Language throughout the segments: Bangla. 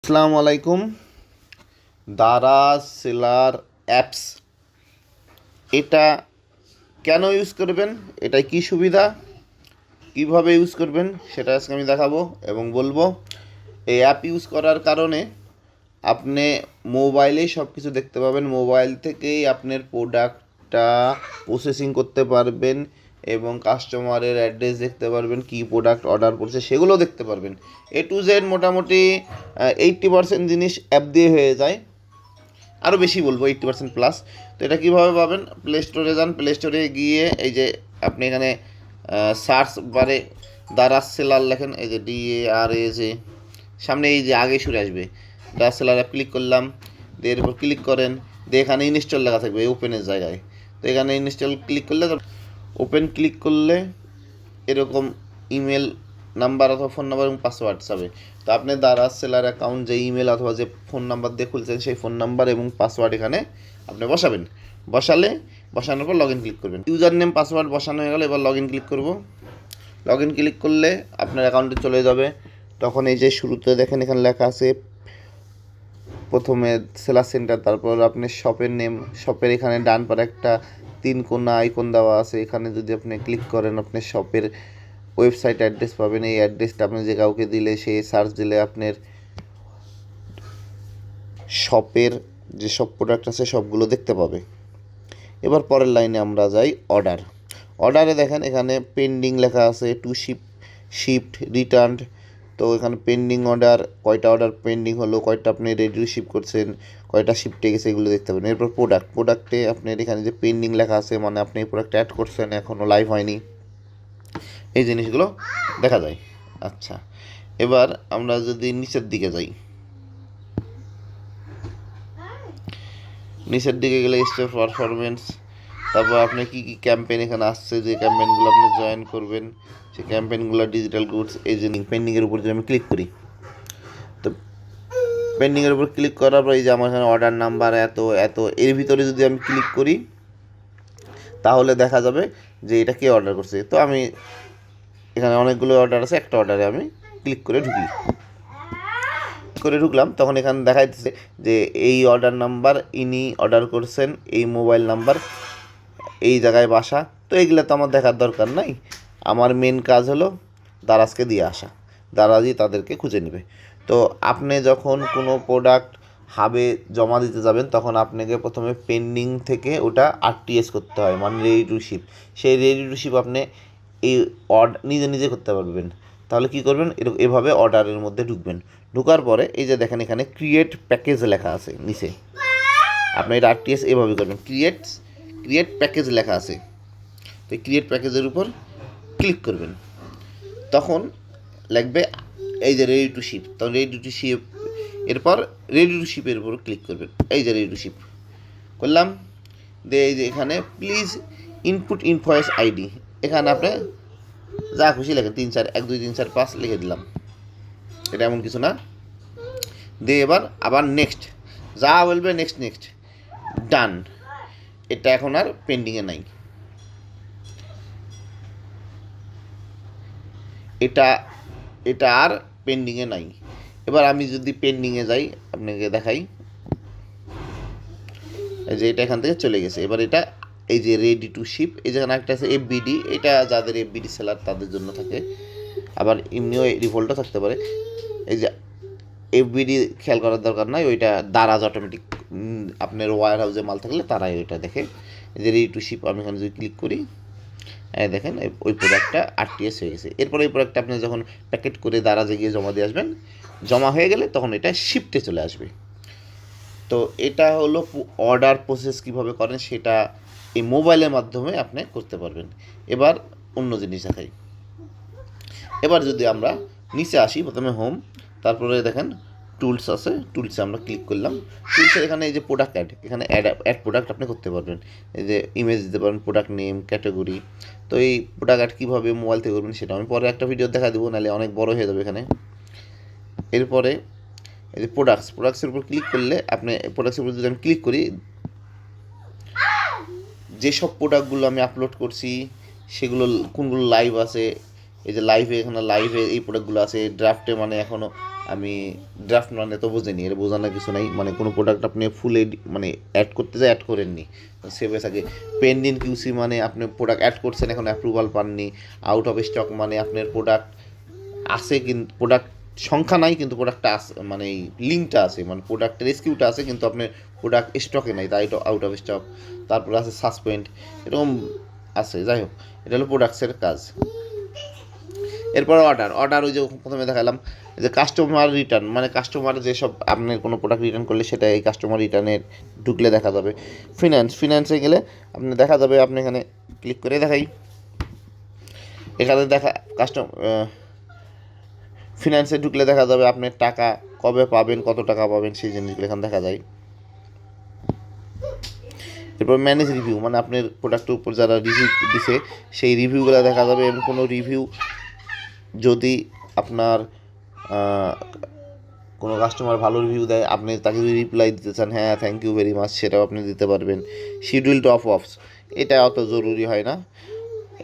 আসসালামু আলাইকুম। দারাজ সেলার অ্যাপস এটা কেন ইউজ করবেন, এটাই কি সুবিধা, কিভাবে ইউজ করবেন সেটা আজকে আমি দেখাবো এবং বলবো। এই অ্যাপ ইউজ করার কারণে আপনি মোবাইলেই সব কিছু দেখতে পাবেন, মোবাইল থেকেই আপনার প্রোডাক্টটা প্রসেসিং করতে পারবেন এবং কাস্টমারের অ্যাড্রেস দেখতে পারবেন, কী প্রোডাক্ট অর্ডার করছে সেগুলোও দেখতে পারবেন। এ টু জেড মোটামুটি 80% জিনিস অ্যাপ দিয়ে হয়ে যায়, আরও বেশি বলবো 80% প্লাস। তো এটা কীভাবে পাবেন, প্লে স্টোরে যান, প্লে স্টোরে গিয়ে এই যে আপনি এখানে সার্চ বারে দারাজ সেলার লেখেন, এই যে DARAZ, সামনে এই যে আগে সরে আসবে দারাজ সেলার অ্যাপ, ক্লিক করলাম, দিয়ে এর উপর ক্লিক করেন, দিয়ে এখানে ইনস্টল লেখা থাকবে ওপেনের জায়গায়। তো এখানে ইনস্টল ক্লিক করলে, ওপেন ক্লিক করলে এরকম ইমেল নাম্বার অথবা ফোন নাম্বার এবং পাসওয়ার্ড যাবে। তো আপনি দারাজ সেলার অ্যাকাউন্ট যে ইমেল অথবা যে ফোন নাম্বার দিয়ে খুলছেন সেই ফোন নাম্বার এবং পাসওয়ার্ড এখানে আপনি বসাবেন। বসানোর পর লগ ইন ক্লিক করবেন। ইউজার নেম পাসওয়ার্ড বসানো হয়ে গেলে এবার লগ ইন ক্লিক করব। লগ ইন ক্লিক করলে আপনার অ্যাকাউন্টে চলে যাবে। তখন এই যে শুরুতে দেখেন এখানে লেখা আছে প্রথমে সেলার সেন্টার, তারপর আপনার শপের নেম, শপের এখানে ডান পারে একটা 3 কোণা আইকন দেওয়া আছে। এখানে যদি আপনি ক্লিক করেন আপনার শপের ওয়েবসাইট অ্যাড্রেস পাবেন। এই অ্যাড্রেসটা আপনি যে কাউকে দিলে, সে সার্চ দিলে আপনার শপের যে সব প্রোডাক্ট আছে সবগুলো দেখতে পাবে। এবার পরের লাইনে আমরা যাই, অর্ডারে দেখেন এখানে পেন্ডিং লেখা আছে, টু শিফট রিটার্নড। তো এখানে পেন্ডিং অর্ডার, কয়টা অর্ডার পেন্ডিং হলো, কয়টা আপনি রেডি শিপ করছেন, কয়টা শিফটে গেছে, এগুলো দেখতে পাবেন। এরপর প্রোডাক্টে আপনার এখানে যে পেন্ডিং লেখা আছে, মানে আপনি এই প্রোডাক্ট অ্যাড করছেন, এখনও লাইভ হয়নি, এই জিনিসগুলো দেখা যায়। আচ্ছা, এবার আমরা যদি নিচের দিকে যাই, নিচের দিকে গেলে স্টোর পারফরমেন্স, তারপর আপনি কী কী ক্যাম্পেইন এখানে আসছে, যে ক্যাম্পেইনগুলো আপনি জয়েন করবেন সেই ক্যাম্পেইনগুলো, ডিজিটাল গুডস, এই যে পেন্ডিংয়ের উপর যদি আমি ক্লিক করি, তো পেন্ডিংয়ের উপর ক্লিক করার পর এই যে আমার এখানে অর্ডার নাম্বার এত এর ভিতরে যদি আমি ক্লিক করি তাহলে দেখা যাবে যে এটা কে অর্ডার করছে। তো আমি এখানে অনেকগুলো অর্ডার আছে, একটা অর্ডারে আমি ক্লিক করে ঢুকলাম, তখন এখানে দেখা যাচ্ছে যে এই অর্ডার নাম্বার, ইনি অর্ডার করছেন, এই মোবাইল নাম্বার, এই জায়গায় বাসা। তো এইগুলো তো আমার দেখার দরকার নাই, আমার মেন কাজ হলো দারাজকে দিয়ে আসা, দারাজই তাদেরকে খুঁজে নেবে। তো আপনি যখন কোনো প্রোডাক্ট হাবে জমা দিতে যাবেন তখন আপনাকে প্রথমে পেন্ডিং থেকে ওটা RTS করতে হয়, মানে রেডি টু শিপ। সেই রেডি টু শিপ আপনি এই নিজে করতে পারবেন। তাহলে কী করবেন, এভাবে অর্ডারের মধ্যে ঢুকার পরে এই যে দেখেন এখানে ক্রিয়েট প্যাকেজ লেখা আছে নিচে, আপনি এটা RTS এভাবে করবেন, ক্রিয়েট প্যাকেজ লেখা আছে। তো ক্রিয়েট প্যাকেজের উপর ক্লিক করবেন, তখন লাগবে এই যে রেডি টু শিপ। তখন রেডি টু শিপ, এরপর রেডি টু শিপের উপর ক্লিক করবেন, এই যে রেডি টু শিপ করলাম। দিয়ে এই যে এখানে প্লিজ ইনপুট ইনভয়েস ID, এখানে আপনি যা খুশি লেখেন, 3 4 1 2 3 4 5 লিখে দিলাম, এটা এমন কিছু না। দিয়ে এবার আবার নেক্সট, যা বলবে নেক্সট ডান। এটা এখন আর পেন্ডিংয়ে নাই, এটা আর পেন্ডিংয়ে নাই। এবার আমি যদি পেন্ডিংয়ে যাই, আপনাকে দেখাই, এই যে এটা এখান থেকে চলে গেছে। এবার এটা এই যে রেডি টু শিপ, এই যেখানে একটা আছে FBD, এটা যাদের FBD সেলার তাদের জন্য থাকে, আবার এমনিও ডিফল্টও থাকতে পারে। এই যে FBD খেয়াল করার দরকার নাই, ওইটা দারাজ অটোমেটিক, আপনার ওয়্যার হাউসে মাল থাকলে তারাই ওইটা দেখে। এই যে রেডি টু শিপ আমি এখানে যদি ক্লিক করি, দেখেন ওই প্রোডাক্টটা RTS হয়ে গেছে। এরপরে ওই প্রোডাক্টটা আপনি যখন প্যাকেট করে দারাজে গিয়ে জমা দিয়ে আসবেন, জমা হয়ে গেলে তখন এটা শিফটে চলে আসবে। তো এটা হলো অর্ডার প্রসেস কীভাবে করেন সেটা এই মোবাইলের মাধ্যমে আপনি করতে পারবেন। এবার অন্য জিনিস দেখাই। এবার যদি আমরা নিচে আসি, প্রথমে হোম, তারপরে দেখেন টুলস আছে, টুলসে আমরা ক্লিক করলাম। টুলসের এখানে এই যে প্রোডাক্ট এখানে অ্যাড প্রোডাক্ট আপনি করতে পারবেন। এই যে ইমেজ দিতে পারবেন, প্রোডাক্ট নেম, ক্যাটাগরি। তো এই প্রোডাক্ট কীভাবে মোবাইল থেকে করবেন সেটা আমি পরে একটা ভিডিও দেখা দেবো, নাহলে অনেক বড় হয়ে যাবে এখানে। এরপরে এই যে প্রোডাক্টসের উপর ক্লিক করলে, আপনি প্রোডাক্টসের উপর যদি আমি ক্লিক করি, যেসব প্রোডাক্টগুলো আমি আপলোড করছি সেগুলো কোনগুলো লাইভ আছে, এই যে লাইভে এখানে লাইভে এই প্রোডাক্টগুলো আছে, ড্রাফটে মানে এখনও আমি ড্রাফট মানে তো বোঝেনি, এটা বোঝানোর কিছু নাই, মানে কোনো প্রোডাক্ট আপনি ফুল মানে অ্যাড করতে যায় অ্যাড করেননি, সেভে থাকে। পেন্ডিং কিউসি মানে আপনি প্রোডাক্ট অ্যাড করছেন এখন অ্যাপ্রুভাল পাননি। আউট অফ স্টক মানে আপনার প্রোডাক্ট আছে কিন্তু প্রোডাক্ট সংখ্যা নাই, কিন্তু প্রোডাক্টটা আছে মানে লিঙ্কটা আছে, মানে প্রোডাক্টের রেস্কিউটা আছে কিন্তু আপনার প্রোডাক্ট স্টকে নাই, তাই আউট অফ স্টক। তারপর আছে সাসপেন্ড, এরকম আছে। যাই হোক, এটা হলো প্রোডাক্টসের কাজ। এরপর অর্ডার ওই যে প্রথমে দেখালাম যে কাস্টমার রিটার্ন, মানে কাস্টমার যেসব আপনার কোনো প্রোডাক্ট রিটার্ন করলে সেটা এই কাস্টমার রিটার্নের ঢুকলে দেখা যাবে। ফিনান্সে গেলে আপনি দেখা যাবে, আপনি এখানে ক্লিক করে দেখাই, এখানে দেখা ফিনান্সে ঢুকলে দেখা যাবে আপনার টাকা কবে পাবেন, কত টাকা পাবেন, সেই জিনিসগুলো এখানে দেখা যায়। এরপর ম্যানেজ রিভিউ, মানে আপনার প্রোডাক্টের উপর যারা রিভিউ দিছে সেই রিভিউগুলো দেখা যাবে, এবং কোনো রিভিউ যদি আপনার কোনো কাস্টমার ভালো রিভিউ দেয়, আপনি তাকে যদি রিপ্লাই দিতে চান হ্যাঁ থ্যাংক ইউ ভেরি মাচ, সেটাও আপনি দিতে পারবেন। শিডিউল অফ অফস, এটা অত জরুরি হয় না।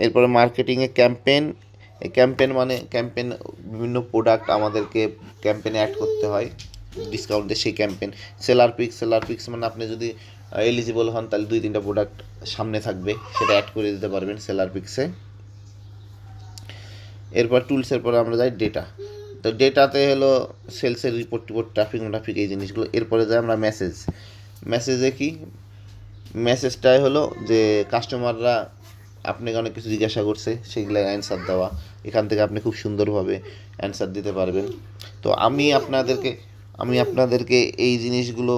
এরপরে মার্কেটিংয়ে ক্যাম্পেন, এই ক্যাম্পেন মানে ক্যাম্পেন বিভিন্ন প্রোডাক্ট আমাদেরকে ক্যাম্পেনে অ্যাড করতে হয় ডিসকাউন্টে, সেই ক্যাম্পেন। সেলার পিক্স মানে আপনি যদি এলিজিবল হন তাহলে 2-3টা প্রোডাক্ট সামনে থাকবে, সেটা অ্যাড করে দিতে পারবেন সেলার পিক্সে। এরপর টুলসের পরে আমরা যাই ডেটা, তো ডেটাতে হলো সেলসের রিপোর্ট ট্রাফিক এই জিনিসগুলো। এরপরে যাই আমরা মেসেজে কি মেসেজটাই হলো যে কাস্টমাররা আপনাকে অনেক কিছু জিজ্ঞাসা করছে, সেগুলো অ্যান্সার দেওয়া, এখান থেকে আপনি খুব সুন্দরভাবে অ্যান্সার দিতে পারবেন। তো আমি আপনাদেরকে এই জিনিসগুলো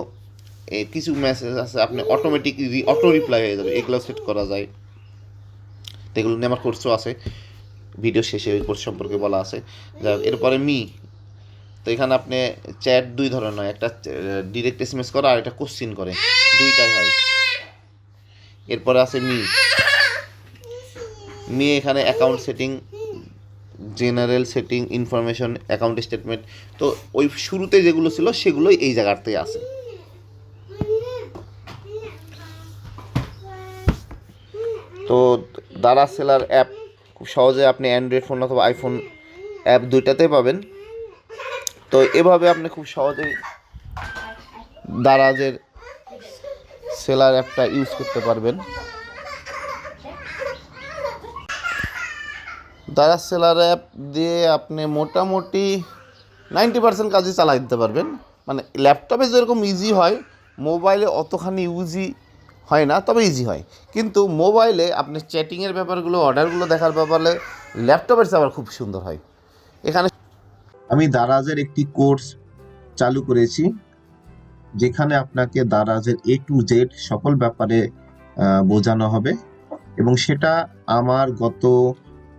কিছু মেসেজ আছে আপনি অটোমেটিক অটো রিপ্লাই হয়ে যাবে, এগুলো সেট করা যায়। তো এগুলো নিয়ে আমার কোর্সও আছে, ভিডিও শেষে ওই কোর্স সম্পর্কে বলা আছে। যাই হোক, এরপরে তো এখানে আপনি চ্যাট 2 ধরনের হয়, একটা ডিরেক্ট এসএমএস করা আর একটা কোশ্চিন করে, দুইটাই হয়। এরপরে আছে এখানে account setting, general setting, information, account statement. তো ওই শুরুতে যেগুলো ছিল সেগুলোই এই জায়গাতেই আছে। তো দারাজ সেলার অ্যাপ খুব সহজে আপনি অ্যান্ড্রয়েড ফোন অথবা আইফোন অ্যাপ দুইটাতেই পাবেন। তো এভাবে আপনি খুব সহজেই দারাজের সেলার অ্যাপটা ইউজ করতে পারবেন। দারাজ সেলার অ্যাপ দিয়ে আপনি মোটামুটি 90% কাজই চালাই দিতে পারবেন। মানে ল্যাপটপে যেরকম ইজি হয় মোবাইলে অতখানি ইউজি হয় না, তবে ইজি হয়। কিন্তু মোবাইলে আপনি চ্যাটিংয়ের ব্যাপারগুলো, অর্ডারগুলো দেখার ব্যাপারে ল্যাপটপের চেয়ে আবার খুব সুন্দর হয়। এখানে আমি দারাজের একটি কোর্স চালু করেছি, যেখানে আপনাকে দারাজের A to Z সকল ব্যাপারে বোঝানো হবে, এবং সেটা আমার গত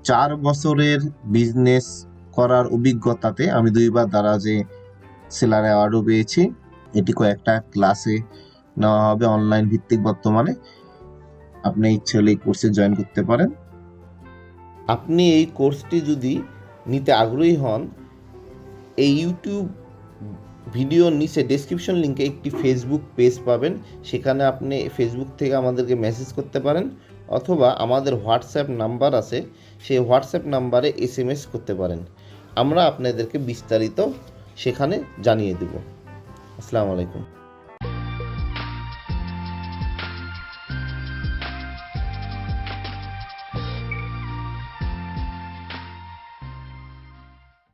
4 বছরের বিজনেস করার অভিজ্ঞতাতে আমি 2বার দারাজে সেলার অ্যাওয়ার্ডও পেয়েছি। এটি কয়েকটা ক্লাসে নেওয়া হবে অনলাইন ভিত্তিক। বর্তমানে আপনি ইচ্ছে হলে এই কোর্সে জয়েন করতে পারেন। আপনি এই কোর্সটি যদি নিতে আগ্রহী হন, এই ইউটিউব ভিডিওর নিচে ডেসক্রিপশন লিঙ্কে একটি ফেসবুক পেজ পাবেন, সেখানে আপনি ফেসবুক থেকে আমাদেরকে মেসেজ করতে পারেন, অথবা আমাদের হোয়াটসঅ্যাপ নাম্বার আছে, সেই হোয়াটসঅ্যাপ নাম্বারে SMS করতে পারেন। আমরা আপনাদেরকে বিস্তারিত সেখানে জানিয়ে দেব। আসসালামু আলাইকুম।